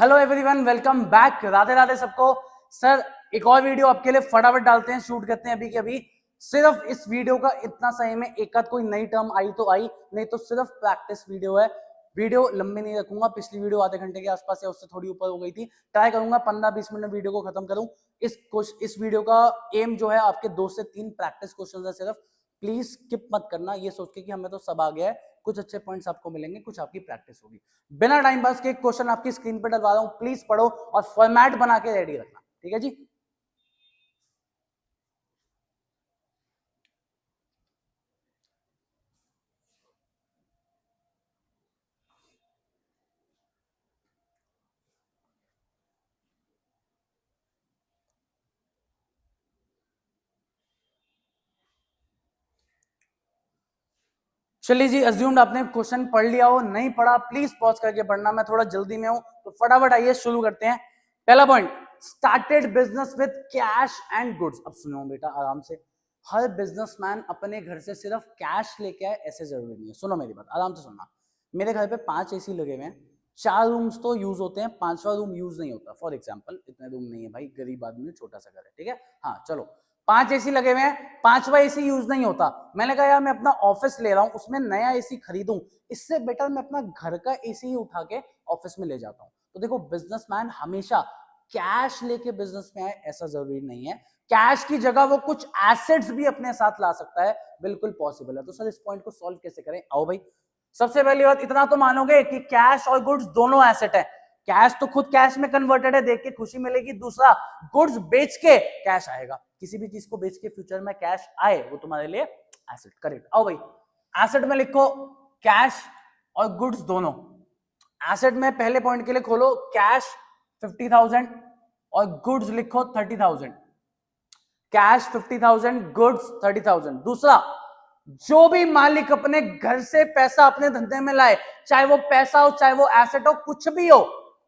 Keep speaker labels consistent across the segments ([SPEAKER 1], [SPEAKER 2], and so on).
[SPEAKER 1] Hello everyone, welcome back. Radhe Radhe सबको। Sir एक और वीडियो आपके लिए फटाफट डालते हैं, शूट करते हैं अभी के अभी। सिर्फ इस वीडियो का इतना सही में एक आध कोई नई टर्म आई तो आई, नहीं तो सिर्फ प्रैक्टिस वीडियो है। वीडियो लंबी नहीं रखूंगा, पिछली वीडियो आधे घंटे के आसपास या उससे थोड़ी ऊपर हो गई थी। ट्राई करूंगा 15-20 मिनट वीडियो को खत्म करूं। इस वीडियो का एम जो है आपके 2 से 3 प्रैक्टिस क्वेश्चन है सिर्फ। प्लीज स्किप मत करना, ये सोच के कि हमें तो सब आ गया है। कुछ अच्छे पॉइंट्स आपको मिलेंगे, कुछ आपकी प्रैक्टिस होगी। बिना टाइम पास के क्वेश्चन आपकी स्क्रीन पर डलवा रहा हूं, प्लीज पढ़ो और फॉर्मेट बना के रेडी रखना, ठीक है जी। चलिए जी, अज्यूम्ड आपने क्वेश्चन पढ़ लिया हो, नहीं पढ़ा प्लीज पॉज करके पढ़ना, मैं थोड़ा जल्दी में हूं तो फटाफट आइए शुरू करते हैं। पहला point, started business with cash and goods. अब सुनो बेटा आराम से, हर बिजनेसमैन अपने घर से सिर्फ कैश लेके आए ऐसे जरूरी नहीं है। सुनो मेरी बात, आराम से सुनना। मेरे घर पे 5 एसी लगे हुए हैं, 4 रूम्स तो यूज होते हैं, 5वां रूम यूज नहीं होता। फॉर एग्जाम्पल इतने रूम नहीं है भाई, गरीब आदमी छोटा सा घर है, ठीक है। हाँ चलो, 5 एसी लगे हुए हैं, 5वां एसी यूज नहीं होता। मैंने कहा यार मैं अपना ऑफिस ले रहा हूं, उसमें नया एसी खरीदूं, इससे बेटर मैं अपना घर का एसी ही उठा के ऑफिस में ले जाता हूं। तो देखो, बिजनेसमैन हमेशा कैश लेके बिजनेस में आए ऐसा जरूरी नहीं है। कैश की जगह वो कुछ एसेट्स भी अपने साथ ला सकता है, बिल्कुल पॉसिबल है। तो सर इस पॉइंट को सॉल्व कैसे करें? आओ भाई, सबसे पहली बात इतना तो मानोगे कि कैश और गुड्स दोनों एसेट है। कैश तो खुद कैश में कन्वर्टेड है, देख के खुशी मिलेगी। दूसरा, गुड्स बेच के कैश आएगा। किसी भी चीज को बेच के फ्यूचर में कैश आए, वो तुम्हारे लिए एसेट। करेक्ट। आओ भाई, एसेट में लिखो कैश और गुड्स दोनों। एसेट में पहले पॉइंट के लिए खोलो कैश 50,000 और गुड्स लिखो 30,000। Cash 50,000, goods 30,000। दूसरा, जो भी मालिक अपने घर से पैसा अपने धंधे में लाए, चाहे वो पैसा हो चाहे वो एसेट हो, कुछ भी हो,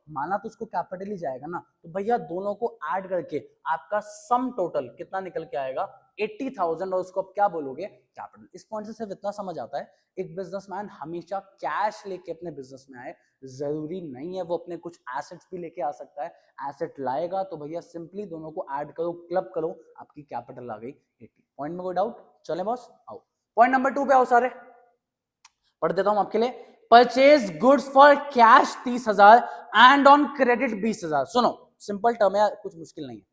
[SPEAKER 1] माना तो उसको कैपिटल ही जाएगा ना। तो भैया दोनों को ऐड करके आपका सम टोटल कितना निकल के आएगा? 80,000। और उसको आप क्या बोलोगे? कैपिटल। इस पॉइंट से सिर्फ इतना समझ आता है, एक बिजनेसमैन हमेशा कैश लेके अपने बिजनेस में आए जरूरी नहीं है, वो अपने कुछ एसेट्स भी लेके आ सकता है। एसेट लाएगा तो भैया सिंपली दोनों को ऐड करो, क्लब करो, आपकी कैपिटल आ गई 80। पॉइंट में कोई डाउट? चले बॉस आओ पॉइंट नंबर 2 पे आओ सारे, पढ़ देता हूं आपके लिए। Purchase goods for cash 30,000 and on credit 20,000। सुनो, सिंपल टर्म है, कुछ मुश्किल नहीं है।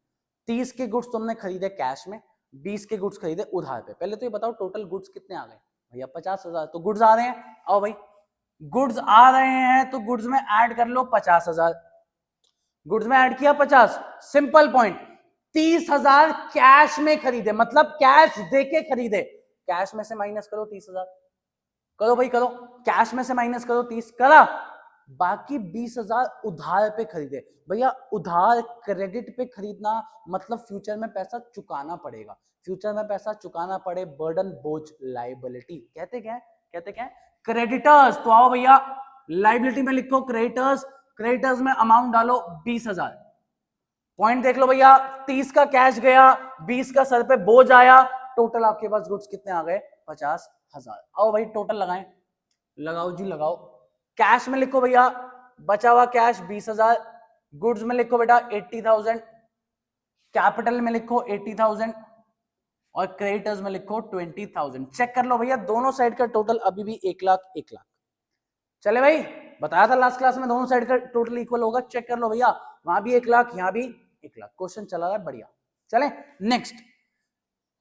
[SPEAKER 1] 30 के गुड्स तुमने खरीदे कैश में, 20 के गुड्स खरीदे उधार पे। पहले तो ये बताओ टोटल गुड्स कितने आ गए? भैया 50,000। तो गुड्स आ रहे हैं, आओ भाई, गुड्स आ रहे हैं तो गुड्स में ऐड कर लो 50,000। गुड्स में ऐड किया 50। सिंपल पॉइंट, 30,000 कैश में खरीदे, मतलब कैश देके खरीदे। कैश में से माइनस करो 30,000, करो भाई करो, कैश में से माइनस करो 30, करा। बाकी 20,000 उधार पे खरीदे। भैया उधार क्रेडिट पे खरीदना मतलब फ्यूचर में पैसा चुकाना पड़ेगा। फ्यूचर में पैसा चुकाना पड़े, बर्डन, बोझ, लाइबिलिटी। कहते क्या है? कहते क्या है? क्रेडिटर्स। तो आओ भैया, लाइबिलिटी में लिखो क्रेडिटर्स। क्रेडिटर्स में अमाउंट डालो 20,000। पॉइंट देख लो भैया, 30 का कैश गया, 20 का सर पे बोझ आया, टोटल आपके पास गुड्स कितने आ गए? 50,000। आओ भाई टोटल लगाएं, लगाओ जी लगाओ। कैश में लिखो भैया बचा हुआ कैश 20,000, गुड्स में लिखो बेटा 80,000, कैपिटल में लिखो 80,000 और क्रेडिटर्स में लिखो 20,000। चेक कर लो भैया, दोनों साइड का टोटल अभी भी 1,00,000 1,00,000। चले भाई, बताया था लास्ट क्लास में दोनों साइड का टोटल इक्वल होगा। चेक कर लो भैया, वहां भी 1,00,000 यहां भी 1,00,000। क्वेश्चन चला रहा है बढ़िया। चले next,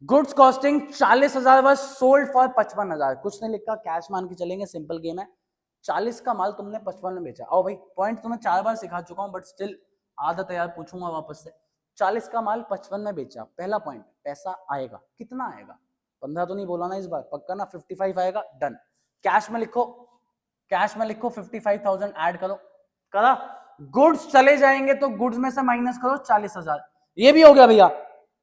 [SPEAKER 1] goods costing 40,000 was sold for 55,000। कुछ नहीं लिखा, कैश मान के चलेंगे, सिंपल गेम है। 40 का माल तुमने 55 में बेचा। आओ भाई, पॉइंट तुम्हें 4 बार सिखा चुका हूं, बट स्टिल आदत है यार, पूछूंगा वापस से। 40 का माल 55 में बेचा। पहला पॉइंट, पैसा आएगा, कितना आएगा? 15 तो नहीं बोला ना इस बार, पक्का ना? 55 आएगा, डन। कैश में लिखो, कैश में लिखो 55,000 ऐड करो, करा। गुड्स चले जाएंगे तो गुड्स में से माइनस करो 40,000, ये भी हो गया भैया।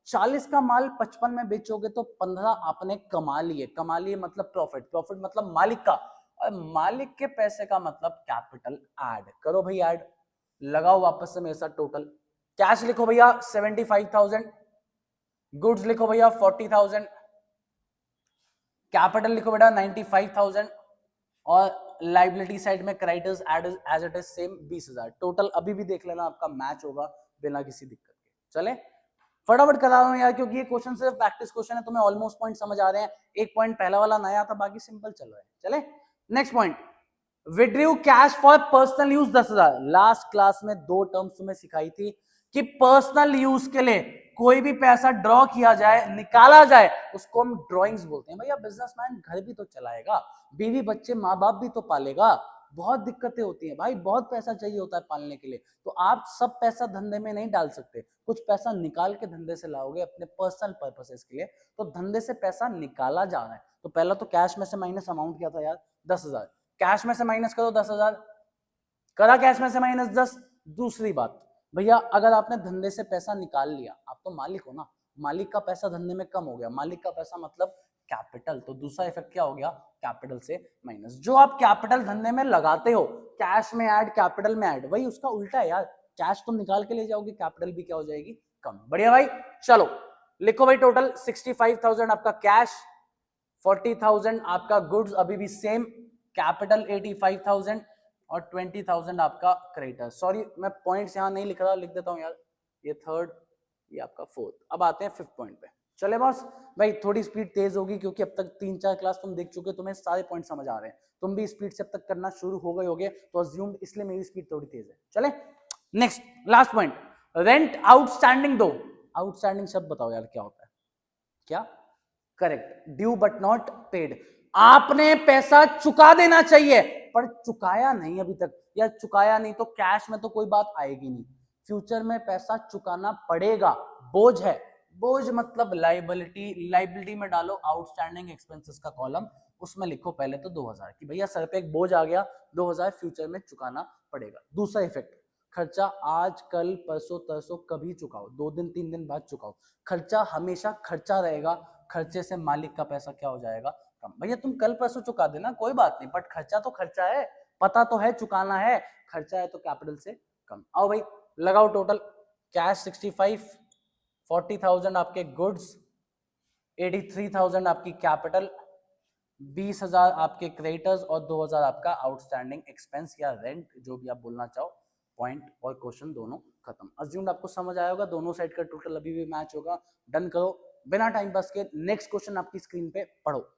[SPEAKER 1] 40 का माल 55 में बेचोगे तो 15 आपने कमा लिए। कमा लिए मतलब प्रॉफिट, प्रॉफिट मतलब मालिक का, और मालिक के पैसे का मतलब कैपिटल। ऐड करो भाई, ऐड लगाओ वापस से मेरे साथ टोटल। कैश लिखो भैया 75,000, गुड्स लिखो भैया 40,000, कैपिटल लिखो बेटा 95,000 और लाइबिलिटी साइड में creditors as it is same 20,000 total. अभी भी देख लेना आपका मैच होगा बिना किसी दिक्कत के। चले फटाफट करा रहा हूं यार, क्योंकि ये क्वेश्चन सिर्फ प्रैक्टिस क्वेश्चन है, तुम्हें ऑलमोस्ट पॉइंट समझ आ रहे हैं। एक पॉइंट पहला वाला नया था, बाकी सिंपल चल रहा है। चले next point, withdrew cash for personal use 10,000। Last class में दो टर्म्स तुम्हें सिखाई थी कि पर्सनल यूज के लिए कोई भी पैसा ड्रॉ किया जाए, निकाला जाए, उसको हम ड्रॉइंग्स बोलते हैं। भैया बिजनेसमैन घर भी तो चलाएगा, बीवी बच्चे माँ बाप भी तो पालेगा, बहुत दिक्कतें होती हैं भाई, बहुत पैसा चाहिए होता है पालने के लिए। तो आप सब पैसा धंधे में नहीं डाल सकते, कुछ पैसा निकाल के धंधे से लाओगे अपने पर्सनल पर्पसेस के लिए। तो धंधे से पैसा निकाला जा रहा है, तो पहला तो कैश में से माइनस अमाउंट क्या था यार, 10,000। कैश में से माइनस करो 10,000, करा कैश में से माइनस 10। दूसरी बात भैया, अगर आपने धंधे से पैसा निकाल लिया, आप तो मालिक हो ना, मालिक का पैसा धंधे में कम हो गया, मालिक का पैसा मतलब कैपिटल, तो दूसरा इफेक्ट क्या हो गया, कैपिटल से माइनस। जो आप कैपिटल धंधे में लगाते हो, कैश में ऐड कैपिटल में ऐड, वही उसका उल्टा है यार। कैश तुम निकाल के ले जाओगे, कैपिटल भी क्या हो जाएगी, कम। बढ़िया भाई, चलो लिखो भाई, टोटल 65,000 आपका कैश, 40,000 आपका गुड्स अभी भी सेम, कैपिटल 85,000 और 20,000 आपका क्रेडिटर। सॉरी मैं पॉइंट्स यहां नहीं लिख रहा, लिख देता हूं यार, ये थर्ड, ये आपका फोर्थ। अब आते हैं फिफ्थ पॉइंट पे। चले बॉस भाई, थोड़ी स्पीड तेज होगी क्योंकि अब तक 3-4 क्लास तुम देख चुके, तुम्हें सारे पॉइंट समझ आ रहे हैं, तुम भी स्पीड से अब तक करना शुरू हो गए होगे, तो अज्यूम्ड इसलिए मेरी स्पीड थोड़ी तेज है। चले next last point, rent outstanding दो। आउटस्टैंडिंग शब्द बताओ यार क्या होता है, क्या, correct, due but not paid. आपने पैसा चुका देना चाहिए पर चुकाया नहीं अभी तक, या चुकाया नहीं तो कैश में तो कोई बात आएगी नहीं, फ्यूचर में पैसा चुकाना पड़ेगा, बोझ है। बोझ मतलब लाइबिलिटी, लाइबिलिटी में डालो आउटस्टैंडिंग एक्सपेंसेस का कॉलम, उसमें लिखो पहले तो 2,000 कि भैया सर पे एक बोझ आ गया, 2,000 फ्यूचर में चुकाना पड़ेगा। दूसरा इफेक्ट, खर्चा आज कल परसों तरसों कभी चुकाओ, 2 दिन 3 दिन बाद चुकाओ, खर्चा हमेशा खर्चा रहेगा, खर्चे से मालिक का पैसा क्या हो जाएगा, कम। भैया तुम कल परसों चुका देना कोई बात नहीं, बट खर्चा तो खर्चा है, पता तो है चुकाना है, खर्चा है तो कैपिटल से कम। आओ भाई लगाओ टोटल, कैश 65, 40,000 आपके गुड्स, 83,000 आपकी कैपिटल, 20,000 आपके क्रेडिटर्स और 2,000 आपका आउटस्टैंडिंग एक्सपेंस या रेंट, जो भी आप बोलना चाहो। पॉइंट और क्वेश्चन दोनों खत्म। अज्यूम्ड आपको समझ आया होगा, दोनों साइड का टोटल अभी भी मैच होगा। डन करो बिना टाइम पास के, नेक्स्ट क्वेश्चन आपकी स्क्रीन पे पढ़ो।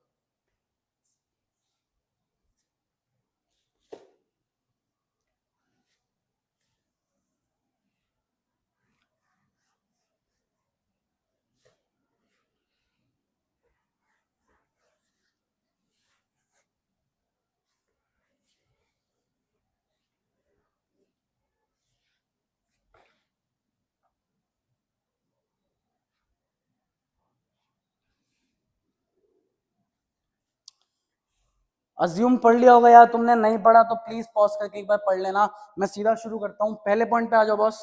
[SPEAKER 1] अज्यूम पढ़ लिया होगा यार तुमने, नहीं पढ़ा तो प्लीज पॉज करके एक बार पढ़ लेना। मैं सीधा शुरू करता हूं, पहले पॉइंट पे आ जाओ boss.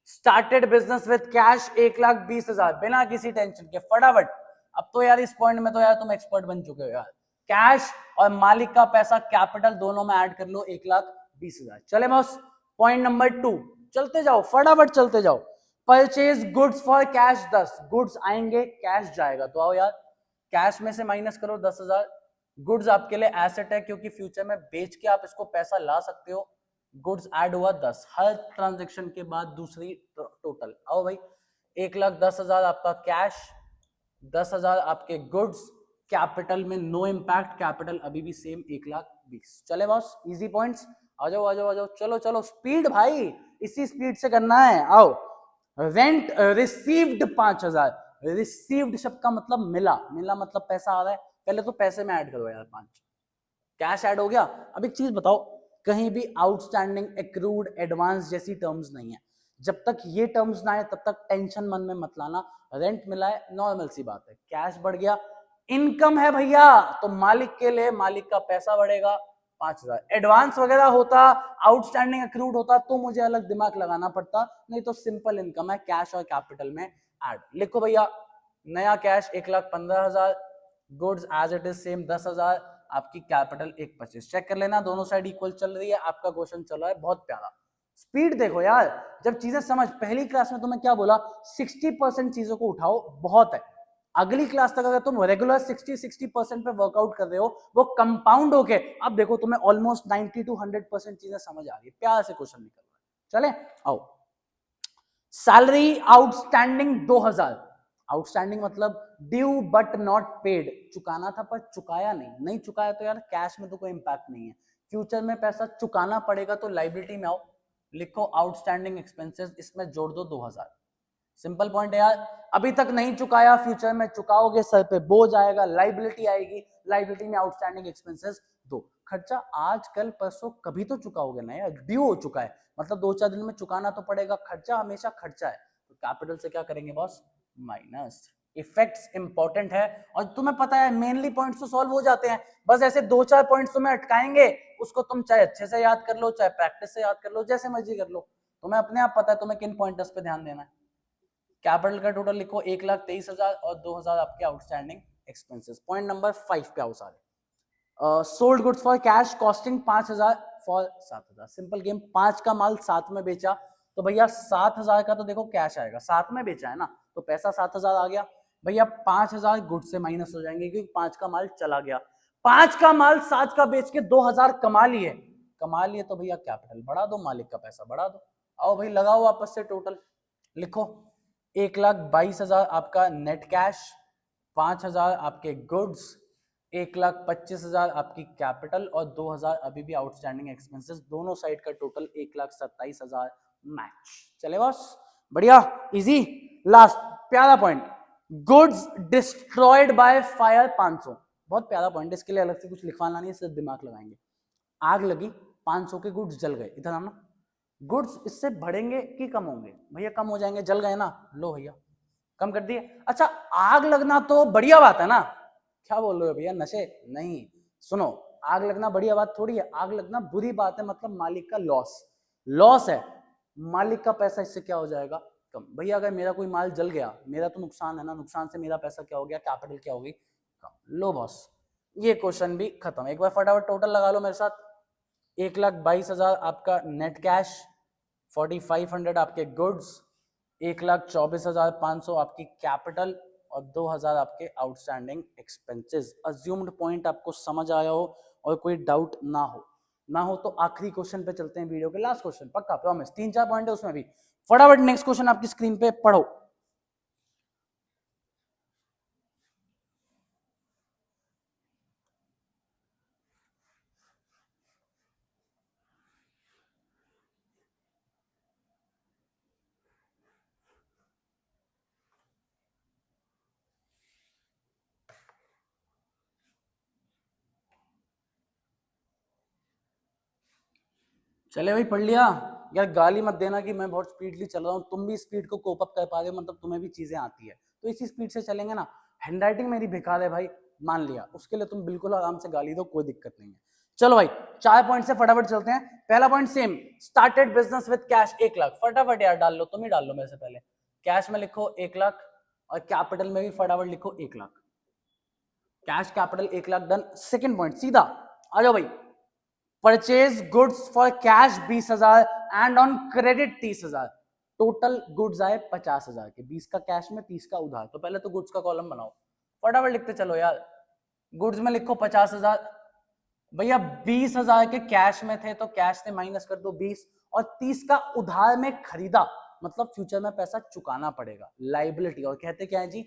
[SPEAKER 1] Started business with cash 1,20,000, बिना किसी टेंशन के, फटाफट। अब तो यार इस पॉइंट में तो यार तुम एक्सपर्ट बन चुके हो यार, कैश और मालिक का पैसा कैपिटल दोनों में ऐड कर लो, 1,20,000। चले बॉस पॉइंट नंबर 2, चलते जाओ फटाफट चलते जाओ। Purchase goods for cash 10, goods आएंगे कैश जाएगा, तो आओ यार कैश में से माइनस करो 10,000। गुड्स आपके लिए एसेट है क्योंकि फ्यूचर में बेच के आप इसको पैसा ला सकते हो, गुड्स ऐड हुआ 10, हर ट्रांजेक्शन के बाद दूसरी टोटल। आओ भाई 1,10,000 आपका कैश, 10,000 आपके गुड्स, कैपिटल में नो इम्पैक्ट, कैपिटल अभी भी सेम 1,20,000। चले बॉस इजी पॉइंट्स, आ जाओ आ जाओ आ जाओ, चलो चलो स्पीड भाई, इसी स्पीड से करना है। आओ रेंट रिसीव्ड 5,000, रिसीव्ड शब्द का मतलब मिला, मिला मतलब पैसा आ रहा है, पहले तो पैसे में ऐड करो यार 5, कैश ऐड हो गया। अब एक चीज बताओ, कहीं भी आउटस्टैंडिंग, एक्रूड, एडवांस जैसी टर्म्स नहीं है, जब तक ये टर्म्स ना आए तब तक टेंशन मन में मत लाना। रेंट मिला है नॉर्मल सी बात है, कैश बढ़ गया, इनकम है भैया तो मालिक के लिए मालिक का पैसा बढ़ेगा 5,000। एडवांस वगैरह होता, आउटस्टैंडिंग एक्रूड होता तो मुझे अलग दिमाग लगाना पड़ता, नहीं तो सिंपल इनकम है, कैश और कैपिटल में ऐड। लिखो भैया नया cash 1,15,000, goods as it is same 10,000, आपकी कैपिटल 1,25,000। चेक कर लेना दोनों साइड इक्वल चल रही है, आपका क्वेश्चन चल रहा है बहुत प्यारा। स्पीड देखो यार, जब चीजें समझ, पहली क्लास में तुम्हें क्या बोला, 60% चीजों को उठाओ बहुत है, अगली क्लास तक अगर तुम रेगुलर 60% पे वर्कआउट कर रहे हो, वो कंपाउंड होके अब देखो तुम्हें ऑलमोस्ट 90 to 100% चीजें समझ आ रही है। प्यार से क्वेश्चन निकल रहा है। चले आओ, सैलरी आउटस्टैंडिंग 2000, आउटस्टैंडिंग मतलब ड्यू बट नॉट पेड, चुकाना था पर चुकाया नहीं, नहीं चुकाया तो यार कैश में तो कोई इंपैक्ट नहीं है, फ्यूचर में पैसा चुकाना पड़ेगा तो लाइबिलिटी में आओ, लिखो आउटस्टैंडिंग एक्सपेंसेस, इसमें जोड़ दो 2000। सिंपल पॉइंट है यार, अभी तक नहीं चुकाया, फ्यूचर में चुकाओगे, सर पे बोझ आएगा, लाइबिलिटी आएगी, लाइबिलिटी में आउटस्टैंडिंग एक्सपेंसेस दो। खर्चा आज कल परसों कभी तो चुकाओगे ना यार, ड्यू हो चुका है मतलब 2-4 दिन में चुकाना तो पड़ेगा, खर्चा हमेशा खर्चा है, तो कैपिटल से क्या करेंगे बॉस, माइनस। इफेक्ट्स इंपॉर्टेंट है और तुम्हें पता है मेनली पॉइंट्स तो सॉल्व हो जाते हैं, बस ऐसे 2-4 पॉइंट्स तुम्हें अटकाएंगे, उसको तुम चाहे अच्छे से याद कर लो, चाहे प्रैक्टिस से याद कर लो, जैसे मर्जी कर लो, तुम्हें अपने आप पता है तुम्हें किन पॉइंटर्स पे ध्यान देना है। कैपिटल का टोटल लिखो 1,23,000 और 2,000 आपके आउटस्टैंडिंग एक्सपेंसेस। पॉइंट नंबर 5 पे आओ सारे। Sold goods for cash costing 5,000 for 7,000। Simple game, 5 का माल 7 में बेचा तो भैया 7,000 का तो देखो कैश आएगा, 7 में बेचा है ना तो पैसा 7,000 आ गया, भैया 5,000 गुड्स से माइनस हो जाएंगे क्योंकि 5 का माल चला गया, 5 का माल 7 का बेच के 2,000 कमा लिए, तो भैया कैपिटल बढ़ा दो, मालिक का पैसा बढ़ा दो। आओ भाई लगाओ वापस से टोटल, लिखो 1,22,000 आपका नेट कैश, 5,000 आपके गुड्स, 1,25,000 आपकी कैपिटल और 2,000 अभी भी आउटस्टैंडिंग एक्सपेंसेस, दोनों साइड का टोटल 1,27,000 मैच। चले बॉस, बढ़िया इजी। लास्ट प्यारा point, goods destroyed by fire 500, बहुत प्यारा पॉइंट, इसके लिए अलग से कुछ लिखवाना नहीं, सिर्फ दिमाग लगाएंगे। आग लगी, 500 के गुड्स जल गए, इधर आना, गुड्स इससे बढ़ेंगे कि कम होंगे, भैया कम हो जाएंगे, जल गए ना, लो भैया कम कर दिए। अच्छा आग लगना तो बढ़िया बात है ना, क्या बोल रहे हो भैया, नशे नहीं, सुनो, आग लगना बढ़िया बात थोड़ी है, आग लगना बुरी बात है, मतलब मालिक का लॉस है, मालिक का पैसा इससे क्या हो जाएगा, कम। भैया अगर मेरा कोई माल जल गया, मेरा तो नुकसान है ना, नुकसान से मेरा पैसा क्या हो गया, कैपिटल क्या हो गई, कम। लो बॉस, ये क्वेश्चन भी खत्म। एक बार फटाफट टोटल लगा लो मेरे साथ, 1,22,000 आपका नेट कैश, 4,500 आपके गुड्स, 1,24,500 आपकी कैपिटल और 2,000 आपके आउटस्टैंडिंग एक्सपेंसेस। अज्यूम्ड पॉइंट आपको समझ आया हो और कोई डाउट ना हो तो आखिरी क्वेश्चन पे चलते हैं, वीडियो के लास्ट क्वेश्चन, पक्का प्रॉमिस, 3-4 पॉइंट है उसमें भी। फटाफट नेक्स्ट क्वेश्चन आपकी स्क्रीन पे पढ़ो। चले भाई पढ़ लिया यार, गाली मत देना कि मैं बहुत स्पीडली चल रहा हूँ, तुम भी स्पीड को कोप अप कर पा रहे हो, मतलब तुम्हें भी चीजें आती है, तो इसी स्पीड से चलेंगे ना। हैंडराइटिंग मेरी बेकार है भाई, मान लिया, उसके लिए तुम बिल्कुल आराम से गाली दो, कोई दिक्कत नहीं है। चलो भाई 4 पॉइंट से फटाफट चलते हैं। पहला point same, started business with cash 1 lakh, फटाफट यार डाल लो, तुम ही डाल लो मेरे से पहले, कैश में लिखो 1 लाख और कैपिटल में भी फटाफट लिखो 1 lakh, cash capital 1 lakh done. Second point सीधा आ जाओ भाई, purchase goods for cash 20,000 and on credit 30,000, total goods आए 50,000 के, 20 का कैश में 30 का उधार, तो पहले तो गुड्स का कॉलम बनाओ, फटाफट लिखते चलो यार, गुड्स में लिखो 50,000, भैया 20,000 के कैश में थे तो कैश से माइनस कर दो 20 और 30 का उधार में खरीदा, मतलब फ्यूचर में पैसा चुकाना पड़ेगा, लाइबिलिटी, और कहते क्या है जी,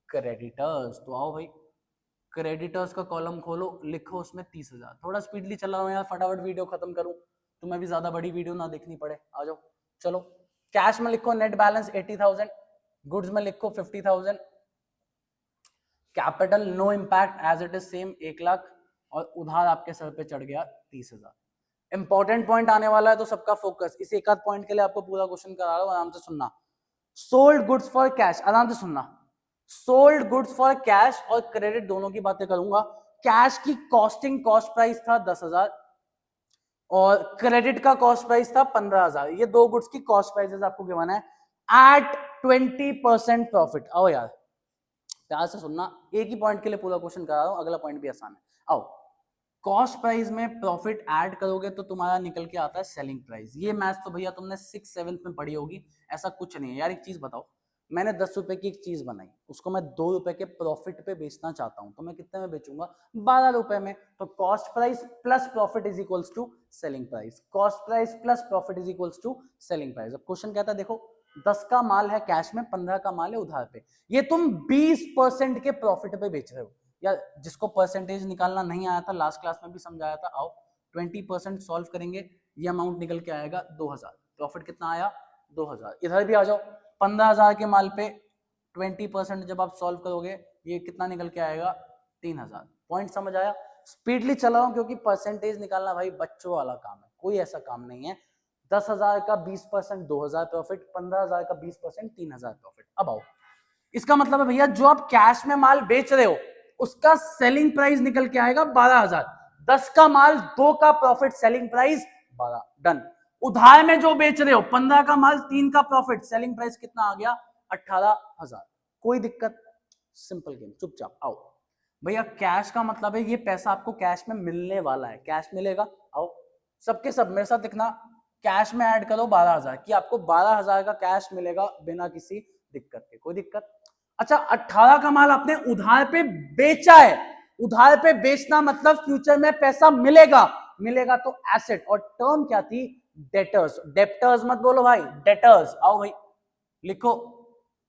[SPEAKER 1] क्रेडिटर्स। तो आओ भाई क्रेडिटर्स का कॉलम खोलो, लिखो उसमें 30,000, थोड़ा स्पीडली चला रहा हूँ यार, फटाफट वीडियो खत्म करूं, तुम्हें भी ज्यादा बड़ी वीडियो ना देखनी पड़े, आ जाओ। चलो कैश में लिखो नेट बैलेंस 80,000, गुड्स में लिखो 50,000, capital no impact as it is same 1 lakh और उधार आपके सर पे चढ़ गया 30,000। इंपॉर्टेंट पॉइंट आने वाला है तो सबका फोकस, इस एक आध पॉइंट के लिए आपको पूरा क्वेश्चन करा रहा हूं, आराम से सुनना। सोल्ड गुड्स फॉर कैश, आराम से सुनना, सोल्ड गुड्स फॉर कैश और क्रेडिट दोनों की बातें करूंगा। कैश की कॉस्टिंग कॉस्ट प्राइस था 10,000 और क्रेडिट का कॉस्ट प्राइस था 15,000, ये दो गुड्स की कॉस्ट प्राइसेस आपको गिवन है एट 20% प्रॉफिट। आओ यार प्यार से सुनना, एक ही पॉइंट के लिए पूरा क्वेश्चन करा रहा हूं, अगला पॉइंट भी आसान है। आओ, कॉस्ट प्राइस में प्रॉफिट ऐड करोगे तो तुम्हारा निकल के आता है सेलिंग प्राइस, ये मैथ्स तो भैया तुमने 6th 7th में पढ़ी होगी, ऐसा कुछ नहीं है यार। एक चीज बताओ, मैंने 10 रुपए की एक चीज बनाई, उसको मैं 2 रुपए के प्रॉफिट पे बेचना चाहता हूं, तो मैं कितने में बेचूंगा? 12 रुपए में। तो cost price plus profit is equals to selling price, cost price plus profit is equals to selling price. अब क्वेश्चन कहता है देखो 10 का माल है कैश में, 15 का माल है उधार पे, ये तुम 20% के प्रॉफिट पे बेच रहे हो। या जिसको परसेंटेज निकालना नहीं आया था, लास्ट क्लास में भी समझाया था, आओ 20% सॉल्व करेंगे, ये अमाउंट निकल के आएगा 2000। प्रॉफिट कितना आया? 2000। इधर भी आ जाओ, 15,000 के माल पे 20% जब आप सॉल्व करोगे ये कितना निकल के आएगा? 3000। पॉइंट समझ आया? स्पीडली चला हूं क्योंकि परसेंटेज निकालना भाई बच्चों वाला काम है, कोई ऐसा काम नहीं है। 10,000 का 20% 2000 प्रॉफिट, 15,000 का 20% 3000 प्रॉफिट। अब आओ, इसका मतलब है भैया जो आप कैश में माल बेच रहे हो उसका सेलिंग प्राइस निकल के आएगा 12,000। 10 का माल 2 का प्रॉफिट, सेलिंग प्राइस 12। डन। उधार में जो बेच रहे हो 15 का माल 3 का प्रॉफिट, सेलिंग प्राइस कितना आ गया? 18,000। कोई दिक्कत? Simple game. चुपचाप आओ भैया, कैश का मतलब है ये पैसा आपको कैश में मिलने वाला है, कैश मिलेगा। आओ सबके सब मेरे साथ दिखना, कैश में ऐड करो 12,000 कि आपको 12,000 का कैश मिलेगा बिना किसी दिक्कत के। कोई दिक्कत? अच्छा 18 का माल आपने उधार पे बेचा है, उधार पे बेचना मतलब फ्यूचर में पैसा मिलेगा, मिलेगा तो एसेट। और टर्म क्या थी? डेटर्स। डेप्टर्स मत बोलो भाई, डेटर्स। आओ भाई लिखो,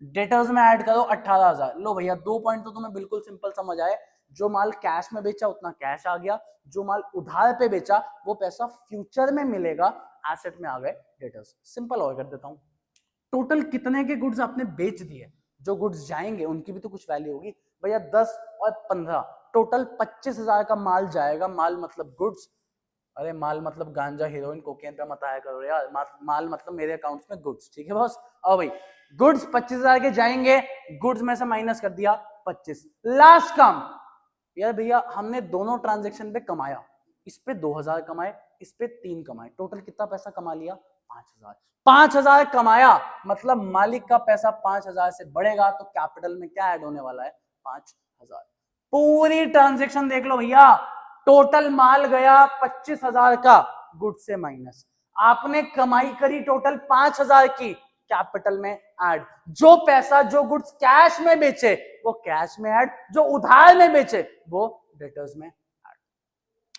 [SPEAKER 1] डेटर्स में ऐड करो 18,000। लो भैया 2 पॉइंट तो तुम्हें बिल्कुल सिंपल समझ आए, जो माल कैश में बेचा उतना कैश आ गया, जो माल उधार पे बेचा वो पैसा फ्यूचर में मिलेगा, एसेट में आ गए डेटर्स। सिंपल और कर देता हूं, टोटल कितने के गुड्स आपने बेच दिए, जो गुड्स जाएंगे उनकी भी तो कुछ वैल्यू होगी भैया। 10 और 15 टोटल 25,000 का माल जाएगा। माल मतलब गुड्स, अरे माल मतलब गांजा हेरोइन कोकेन पे मत आया करो यार, माल मतलब मेरे अकाउंट्स में गुड्स। ठीक है बॉस? अब भाई गुड्स 25,000 के जाएंगे, गुड्स में से माइनस कर दिया 25। लास्ट काम यार भैया, हमने दोनों ट्रांजेक्शन पे कमाया, इस पे 2,000 कमाए, इस पे 3 कमाए, टोटल कितना पैसा कमा लिया? 5,000। 5,000 कमाया मतलब मालिक का पैसा 5,000 से बढ़ेगा तो कैपिटल में क्या ऐड होने वाला है? 5,000। पूरी ट्रांजेक्शन देख लो भैया, टोटल माल गया 25,000 का, गुड से माइनस, आपने कमाई करी टोटल 5,000 की, कैपिटल में ऐड। जो पैसा जो गुड्स कैश में बेचे वो कैश में ऐड, जो उधार में बेचे वो डेटर्स में ऐड।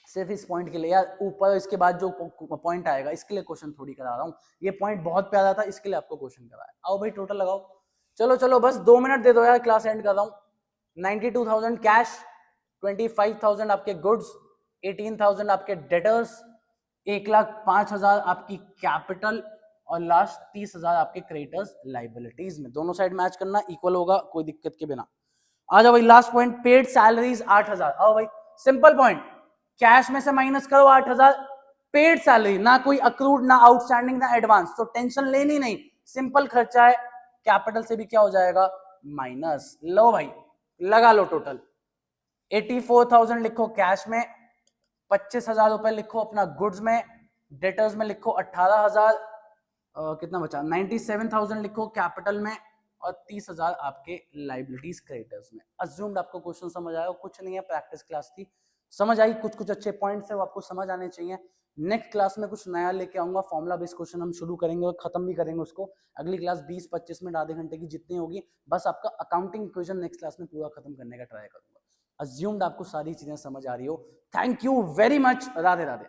[SPEAKER 1] सिर्फ इस पॉइंट के लिए यार, ऊपर इसके बाद जो पॉइंट आएगा इसके लिए क्वेश्चन थोड़ी करा रहा हूं, ये पॉइंट बहुत प्यारा था इसके लिए आपको क्वेश्चन कराया। आओ भाई टोटल लगाओ, चलो चलो बस 2 मिनट दे दो यार, क्लास एंड कर रहा हूं। 92,000 कैश, 25,000 आपके गुड्स, 18,000 आपके डेटर्स, 1,05,000 आपकी कैपिटल, और लास्ट 30,000 आपके क्रेडिटर्स लाइबिलिटीज में। दोनों साइड मैच करना, इक्वल होगा कोई दिक्कत के बिना। आ जाओ भाई लास्ट पॉइंट, पेड सैलरीज 8,000। आओ भाई सिंपल पॉइंट, कैश में से माइनस करो 8,000, पेड सैलरी, ना कोई अक्रूड ना आउटस्टैंडिंग ना एडवांस, तो टेंशन लेनी नहीं, सिंपल खर्चा है, कैपिटल से भी क्या हो जाएगा? माइनस। लो भाई लगा लो टोटल, 84,000 लिखो कैश में, 25,000 रुपए लिखो अपना गुड्स में, डेटर्स में लिखो 18,000, कितना बचा? 97,000 लिखो कैपिटल में, और 30,000 आपके लाइबिलिटीज क्रेडिटर्स में। अज्यूम्ड आपको क्वेश्चन समझ आया? कुछ नहीं है, प्रैक्टिस क्लास थी, समझ आई, कुछ कुछ अच्छे पॉइंट्स है वो आपको समझ आने चाहिए। नेक्स्ट क्लास में कुछ नया लेके आऊंगा, फॉर्मुला बेस्ड क्वेश्चन हम शुरू करेंगे और खत्म भी करेंगे उसको। अगली क्लास 20-25 मिनट आधे घंटे की जितनी होगी, बस आपका अकाउंटिंग इक्वेशन नेक्स्ट क्लास में पूरा खत्म करने का ट्राई करूंगा। अज्यूम्ड आपको सारी चीजें समझ आ रही हो। Thank you very much, Radhe Radhe.